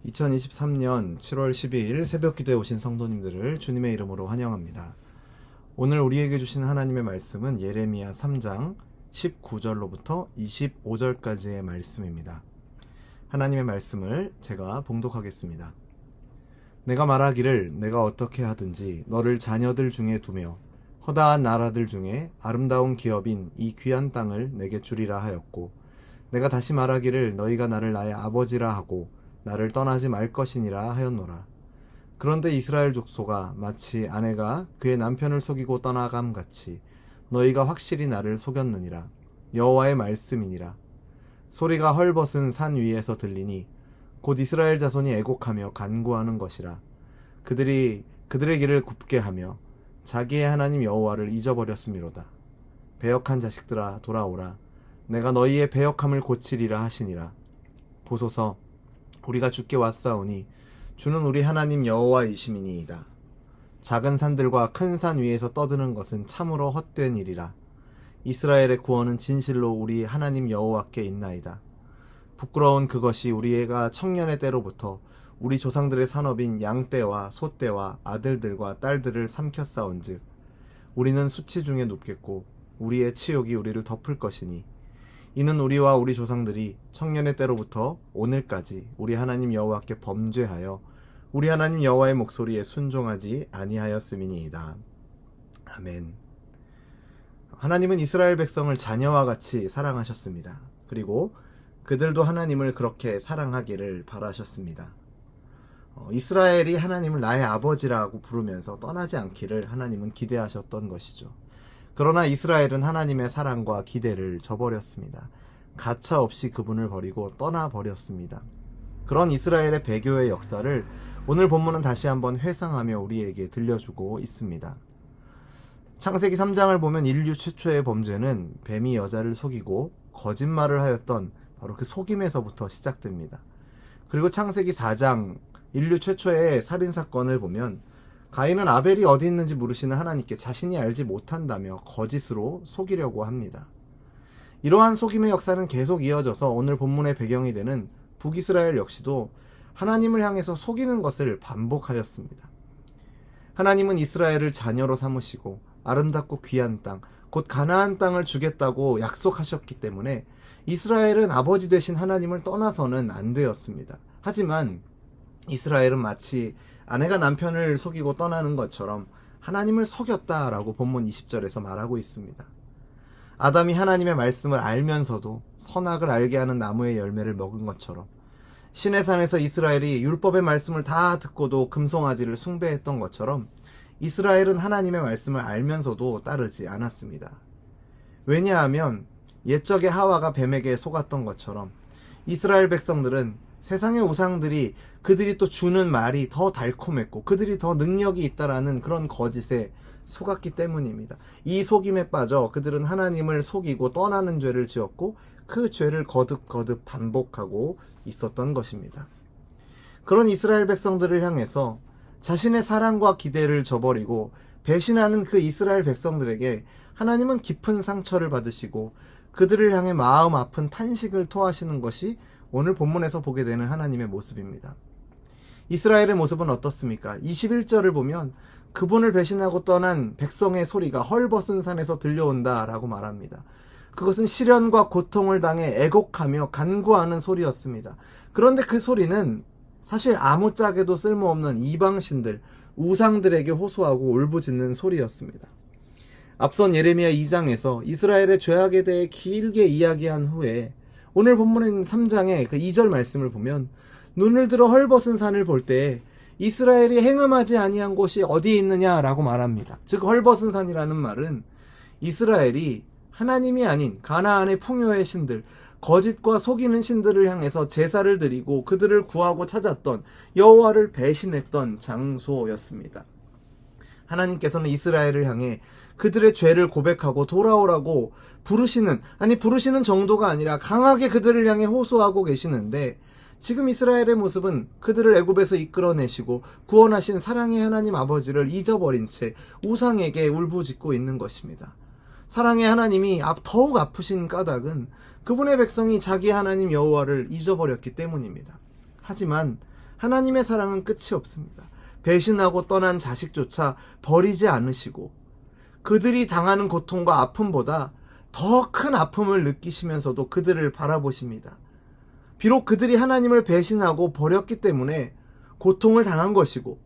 2023년 7월 12일 새벽 기도에 오신 성도님들을 주님의 이름으로 환영합니다. 오늘 우리에게 주신 하나님의 말씀은 예레미야 3장 19절로부터 25절까지의 말씀입니다. 하나님의 말씀을 제가 봉독하겠습니다. 내가 말하기를 내가 어떻게 하든지 너를 자녀들 중에 두며 허다한 나라들 중에 아름다운 기업인 이 귀한 땅을 내게 주리라 하였고, 내가 다시 말하기를 너희가 나를 나의 아버지라 하고 나를 떠나지 말 것이니라 하였노라. 그런데 이스라엘 족속아, 마치 아내가 그의 남편을 속이고 떠나감 같이 너희가 확실히 나를 속였느니라. 여호와의 말씀이니라. 소리가 헐벗은 산 위에서 들리니 곧 이스라엘 자손이 애곡하며 간구하는 것이라. 그들의 길을 굽게 하며 자기의 하나님 여호와를 잊어버렸음이로다. 배역한 자식들아, 돌아오라. 내가 너희의 배역함을 고치리라 하시니라. 보소서, 우리가 주께 왔사오니 주는 우리 하나님 여호와이심이니이다. 작은 산들과 큰 산 위에서 떠드는 것은 참으로 헛된 일이라. 이스라엘의 구원은 진실로 우리 하나님 여호와께 있나이다. 부끄러운 그것이 우리가 청년의 때로부터 우리 조상들의 산업인 양떼와 소떼와 아들들과 딸들을 삼켰사온즉 우리는 수치 중에 눕겠고 우리의 치욕이 우리를 덮을 것이니, 이는 우리와 우리 조상들이 청년의 때로부터 오늘까지 우리 하나님 여호와께 범죄하여 우리 하나님 여호와의 목소리에 순종하지 아니하였음이니이다. 아멘. 하나님은 이스라엘 백성을 자녀와 같이 사랑하셨습니다. 그리고 그들도 하나님을 그렇게 사랑하기를 바라셨습니다. 이스라엘이 하나님을 나의 아버지라고 부르면서 떠나지 않기를 하나님은 기대하셨던 것이죠. 그러나 이스라엘은 하나님의 사랑과 기대를 저버렸습니다. 가차없이 그분을 버리고 떠나버렸습니다. 그런 이스라엘의 배교의 역사를 오늘 본문은 다시 한번 회상하며 우리에게 들려주고 있습니다. 창세기 3장을 보면 인류 최초의 범죄는 뱀이 여자를 속이고 거짓말을 하였던 바로 그 속임에서부터 시작됩니다. 그리고 창세기 4장 인류 최초의 살인사건을 보면 가인은 아벨이 어디 있는지 물으시는 하나님께 자신이 알지 못한다며 거짓으로 속이려고 합니다. 이러한 속임의 역사는 계속 이어져서 오늘 본문의 배경이 되는 북이스라엘 역시도 하나님을 향해서 속이는 것을 반복하였습니다. 하나님은 이스라엘을 자녀로 삼으시고 아름답고 귀한 땅, 곧 가나안 땅을 주겠다고 약속하셨기 때문에 이스라엘은 아버지 되신 하나님을 떠나서는 안 되었습니다. 하지만 이스라엘은 마치 아내가 남편을 속이고 떠나는 것처럼 하나님을 속였다라고 본문 20절에서 말하고 있습니다. 아담이 하나님의 말씀을 알면서도 선악을 알게 하는 나무의 열매를 먹은 것처럼 시내산에서 이스라엘이 율법의 말씀을 다 듣고도 금송아지를 숭배했던 것처럼 이스라엘은 하나님의 말씀을 알면서도 따르지 않았습니다. 왜냐하면 옛적의 하와가 뱀에게 속았던 것처럼 이스라엘 백성들은 세상의 우상들이 그들이 또 주는 말이 더 달콤했고 그들이 더 능력이 있다라는 그런 거짓에 속았기 때문입니다. 이 속임에 빠져 그들은 하나님을 속이고 떠나는 죄를 지었고 그 죄를 거듭거듭 반복하고 있었던 것입니다. 그런 이스라엘 백성들을 향해서 자신의 사랑과 기대를 저버리고 배신하는 그 이스라엘 백성들에게 하나님은 깊은 상처를 받으시고 그들을 향해 마음 아픈 탄식을 토하시는 것이 오늘 본문에서 보게 되는 하나님의 모습입니다. 이스라엘의 모습은 어떻습니까? 21절을 보면 그분을 배신하고 떠난 백성의 소리가 헐벗은 산에서 들려온다라고 말합니다. 그것은 시련과 고통을 당해 애곡하며 간구하는 소리였습니다. 그런데 그 소리는 사실 아무짝에도 쓸모없는 이방신들, 우상들에게 호소하고 울부짖는 소리였습니다. 앞선 예레미야 2장에서 이스라엘의 죄악에 대해 길게 이야기한 후에 오늘 본문인 3장의 그 2절 말씀을 보면 눈을 들어 헐벗은 산을 볼 때 이스라엘이 행음하지 아니한 곳이 어디에 있느냐라고 말합니다. 즉 헐벗은 산이라는 말은 이스라엘이 하나님이 아닌 가나안의 풍요의 신들, 거짓과 속이는 신들을 향해서 제사를 드리고 그들을 구하고 찾았던 여호와를 배신했던 장소였습니다. 하나님께서는 이스라엘을 향해 그들의 죄를 고백하고 돌아오라고 부르시는 정도가 아니라 강하게 그들을 향해 호소하고 계시는데, 지금 이스라엘의 모습은 그들을 애굽에서 이끌어내시고 구원하신 사랑의 하나님 아버지를 잊어버린 채 우상에게 울부짖고 있는 것입니다. 사랑의 하나님이 더욱 아프신 까닭은 그분의 백성이 자기 하나님 여호와를 잊어버렸기 때문입니다. 하지만 하나님의 사랑은 끝이 없습니다. 배신하고 떠난 자식조차 버리지 않으시고 그들이 당하는 고통과 아픔보다 더 큰 아픔을 느끼시면서도 그들을 바라보십니다. 비록 그들이 하나님을 배신하고 버렸기 때문에 고통을 당한 것이고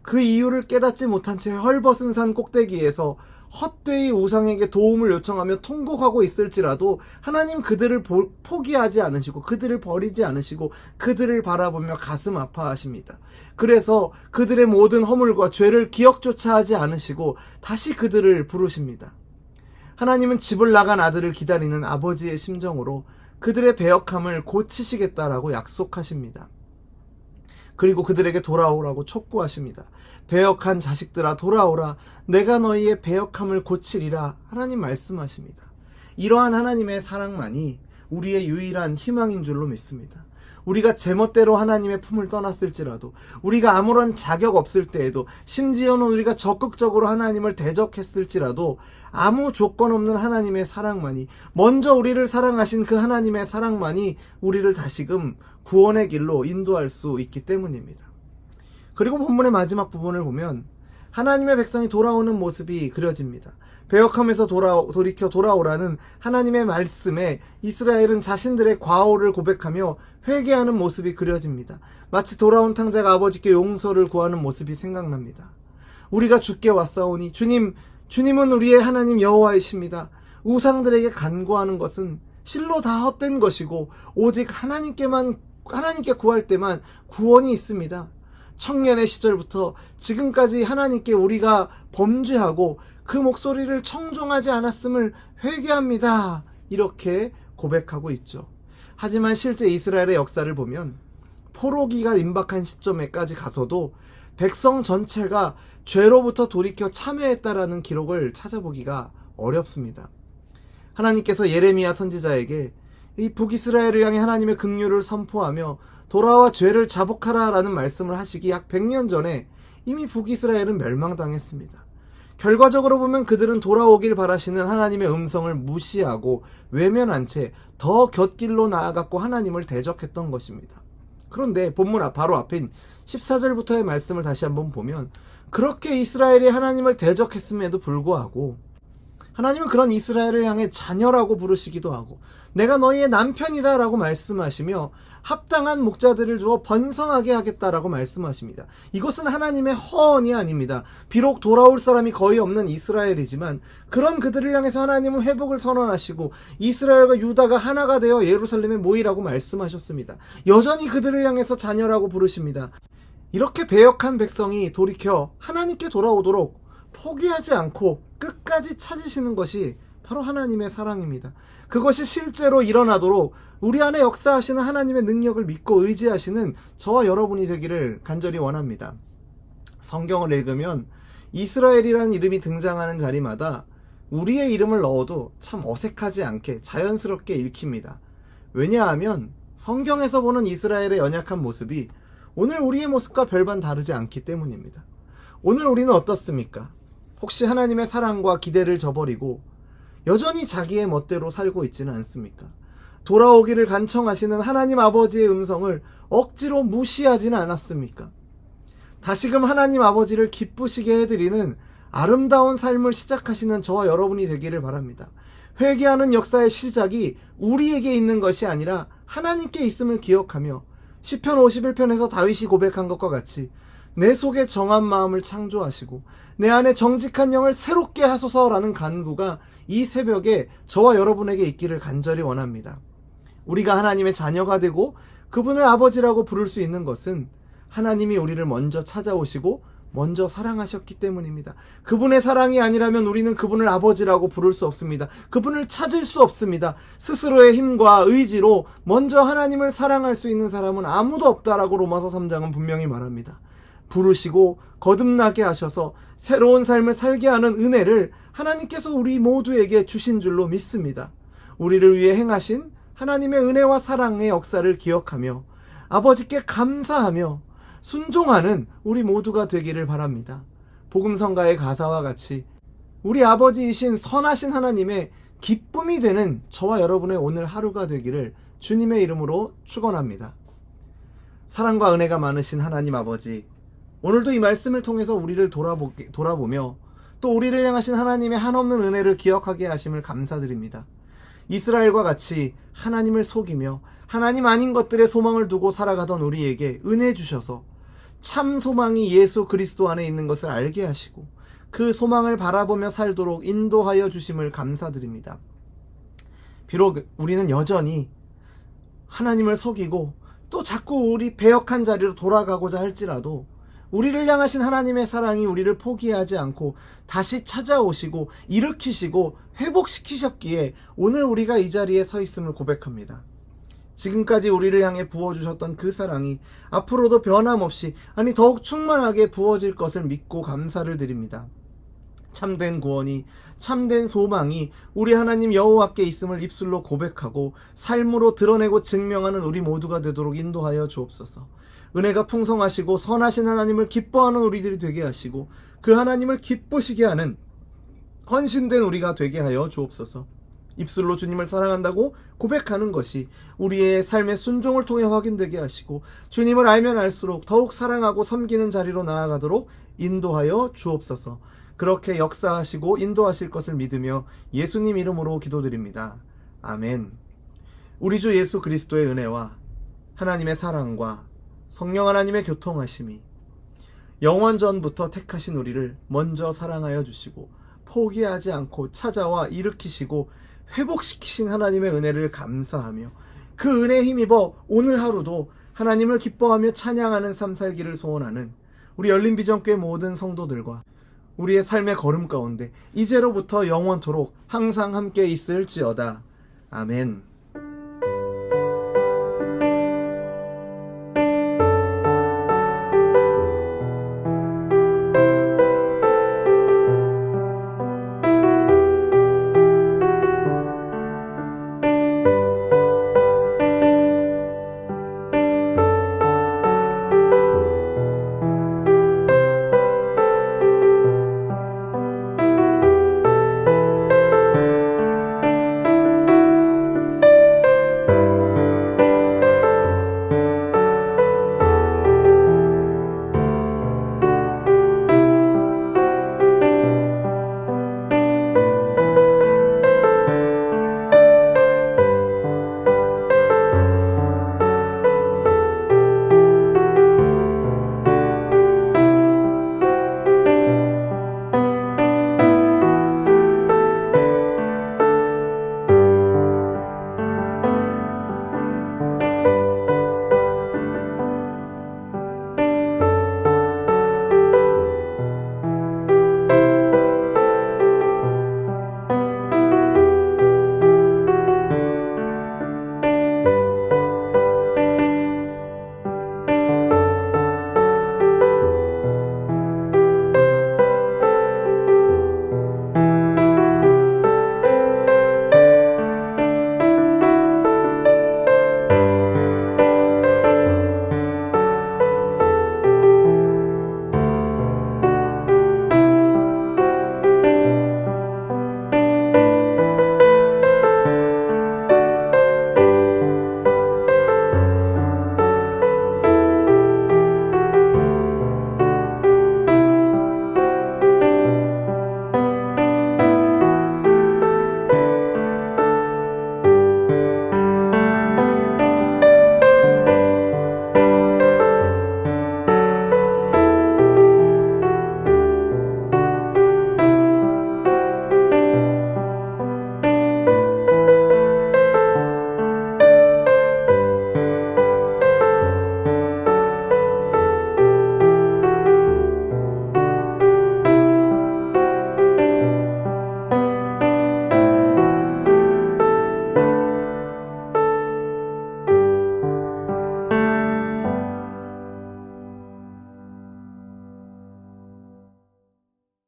그 이유를 깨닫지 못한 채 헐벗은 산 꼭대기에서 헛되이 우상에게 도움을 요청하며 통곡하고 있을지라도 하나님 그들을 포기하지 않으시고 그들을 버리지 않으시고 그들을 바라보며 가슴 아파하십니다. 그래서 그들의 모든 허물과 죄를 기억조차 하지 않으시고 다시 그들을 부르십니다. 하나님은 집을 나간 아들을 기다리는 아버지의 심정으로 그들의 배역함을 고치시겠다라고 약속하십니다. 그리고 그들에게 돌아오라고 촉구하십니다. 배역한 자식들아 돌아오라. 내가 너희의 배역함을 고치리라. 하나님 말씀하십니다. 이러한 하나님의 사랑만이 우리의 유일한 희망인 줄로 믿습니다. 우리가 제멋대로 하나님의 품을 떠났을지라도, 우리가 아무런 자격 없을 때에도, 심지어는 우리가 적극적으로 하나님을 대적했을지라도 아무 조건 없는 하나님의 사랑만이, 먼저 우리를 사랑하신 그 하나님의 사랑만이 우리를 다시금 구원의 길로 인도할 수 있기 때문입니다. 그리고 본문의 마지막 부분을 보면 하나님의 백성이 돌아오는 모습이 그려집니다. 배역함에서 돌이켜 돌아오라는 하나님의 말씀에 이스라엘은 자신들의 과오를 고백하며 회개하는 모습이 그려집니다. 마치 돌아온 탕자가 아버지께 용서를 구하는 모습이 생각납니다. 우리가 주께 왔사오니 주님은 우리의 하나님 여호와이십니다. 우상들에게 간구하는 것은 실로 다 헛된 것이고 오직 하나님께 구할 때만 구원이 있습니다. 청년의 시절부터 지금까지 하나님께 우리가 범죄하고 그 목소리를 청종하지 않았음을 회개합니다. 이렇게 고백하고 있죠. 하지만 실제 이스라엘의 역사를 보면 포로기가 임박한 시점에까지 가서도 백성 전체가 죄로부터 돌이켜 참회했다라는 기록을 찾아보기가 어렵습니다. 하나님께서 예레미야 선지자에게 이 북이스라엘을 향해 하나님의 긍휼을 선포하며 돌아와 죄를 자복하라 라는 말씀을 하시기 약 100년 전에 이미 북이스라엘은 멸망당했습니다. 결과적으로 보면 그들은 돌아오길 바라시는 하나님의 음성을 무시하고 외면한 채 더 곁길로 나아갔고 하나님을 대적했던 것입니다. 그런데 본문 바로 앞인 14절부터의 말씀을 다시 한번 보면 그렇게 이스라엘이 하나님을 대적했음에도 불구하고 하나님은 그런 이스라엘을 향해 자녀라고 부르시기도 하고 내가 너희의 남편이다 라고 말씀하시며 합당한 목자들을 주어 번성하게 하겠다라고 말씀하십니다. 이것은 하나님의 허언이 아닙니다. 비록 돌아올 사람이 거의 없는 이스라엘이지만 그런 그들을 향해서 하나님은 회복을 선언하시고 이스라엘과 유다가 하나가 되어 예루살렘에 모이라고 말씀하셨습니다. 여전히 그들을 향해서 자녀라고 부르십니다. 이렇게 배역한 백성이 돌이켜 하나님께 돌아오도록 포기하지 않고 끝까지 찾으시는 것이 바로 하나님의 사랑입니다. 그것이 실제로 일어나도록 우리 안에 역사하시는 하나님의 능력을 믿고 의지하시는 저와 여러분이 되기를 간절히 원합니다. 성경을 읽으면 이스라엘이라는 이름이 등장하는 자리마다 우리의 이름을 넣어도 참 어색하지 않게 자연스럽게 읽힙니다. 왜냐하면 성경에서 보는 이스라엘의 연약한 모습이 오늘 우리의 모습과 별반 다르지 않기 때문입니다. 오늘 우리는 어떻습니까? 혹시 하나님의 사랑과 기대를 저버리고 여전히 자기의 멋대로 살고 있지는 않습니까? 돌아오기를 간청하시는 하나님 아버지의 음성을 억지로 무시하지는 않았습니까? 다시금 하나님 아버지를 기쁘시게 해드리는 아름다운 삶을 시작하시는 저와 여러분이 되기를 바랍니다. 회개하는 역사의 시작이 우리에게 있는 것이 아니라 하나님께 있음을 기억하며 시편 51편에서 다윗이 고백한 것과 같이 내 속에 정한 마음을 창조하시고 내 안에 정직한 영을 새롭게 하소서라는 간구가 이 새벽에 저와 여러분에게 있기를 간절히 원합니다. 우리가 하나님의 자녀가 되고 그분을 아버지라고 부를 수 있는 것은 하나님이 우리를 먼저 찾아오시고 먼저 사랑하셨기 때문입니다. 그분의 사랑이 아니라면 우리는 그분을 아버지라고 부를 수 없습니다. 그분을 찾을 수 없습니다. 스스로의 힘과 의지로 먼저 하나님을 사랑할 수 있는 사람은 아무도 없다라고 로마서 3장은 분명히 말합니다. 부르시고 거듭나게 하셔서 새로운 삶을 살게 하는 은혜를 하나님께서 우리 모두에게 주신 줄로 믿습니다. 우리를 위해 행하신 하나님의 은혜와 사랑의 역사를 기억하며 아버지께 감사하며 순종하는 우리 모두가 되기를 바랍니다. 복음성가의 가사와 같이 우리 아버지이신 선하신 하나님의 기쁨이 되는 저와 여러분의 오늘 하루가 되기를 주님의 이름으로 축원합니다. 사랑과 은혜가 많으신 하나님 아버지, 오늘도 이 말씀을 통해서 우리를 돌아보며 또 우리를 향하신 하나님의 한없는 은혜를 기억하게 하심을 감사드립니다. 이스라엘과 같이 하나님을 속이며 하나님 아닌 것들의 소망을 두고 살아가던 우리에게 은혜 주셔서 참 소망이 예수 그리스도 안에 있는 것을 알게 하시고 그 소망을 바라보며 살도록 인도하여 주심을 감사드립니다. 비록 우리는 여전히 하나님을 속이고 또 자꾸 우리 배역한 자리로 돌아가고자 할지라도 우리를 향하신 하나님의 사랑이 우리를 포기하지 않고 다시 찾아오시고 일으키시고 회복시키셨기에 오늘 우리가 이 자리에 서 있음을 고백합니다. 지금까지 우리를 향해 부어주셨던 그 사랑이 앞으로도 변함없이 더욱 충만하게 부어질 것을 믿고 감사를 드립니다. 참된 구원이, 참된 소망이 우리 하나님 여호와께 있음을 입술로 고백하고 삶으로 드러내고 증명하는 우리 모두가 되도록 인도하여 주옵소서. 은혜가 풍성하시고 선하신 하나님을 기뻐하는 우리들이 되게 하시고 그 하나님을 기쁘시게 하는 헌신된 우리가 되게 하여 주옵소서. 입술로 주님을 사랑한다고 고백하는 것이 우리의 삶의 순종을 통해 확인되게 하시고 주님을 알면 알수록 더욱 사랑하고 섬기는 자리로 나아가도록 인도하여 주옵소서. 그렇게 역사하시고 인도하실 것을 믿으며 예수님 이름으로 기도드립니다. 아멘. 우리 주 예수 그리스도의 은혜와 하나님의 사랑과 성령 하나님의 교통하심이 영원전부터 택하신 우리를 먼저 사랑하여 주시고 포기하지 않고 찾아와 일으키시고 회복시키신 하나님의 은혜를 감사하며 그 은혜에 힘입어 오늘 하루도 하나님을 기뻐하며 찬양하는 삶 살기를 소원하는 우리 열린비전교회 모든 성도들과 우리의 삶의 걸음 가운데 이제로부터 영원토록 항상 함께 있을지어다. 아멘.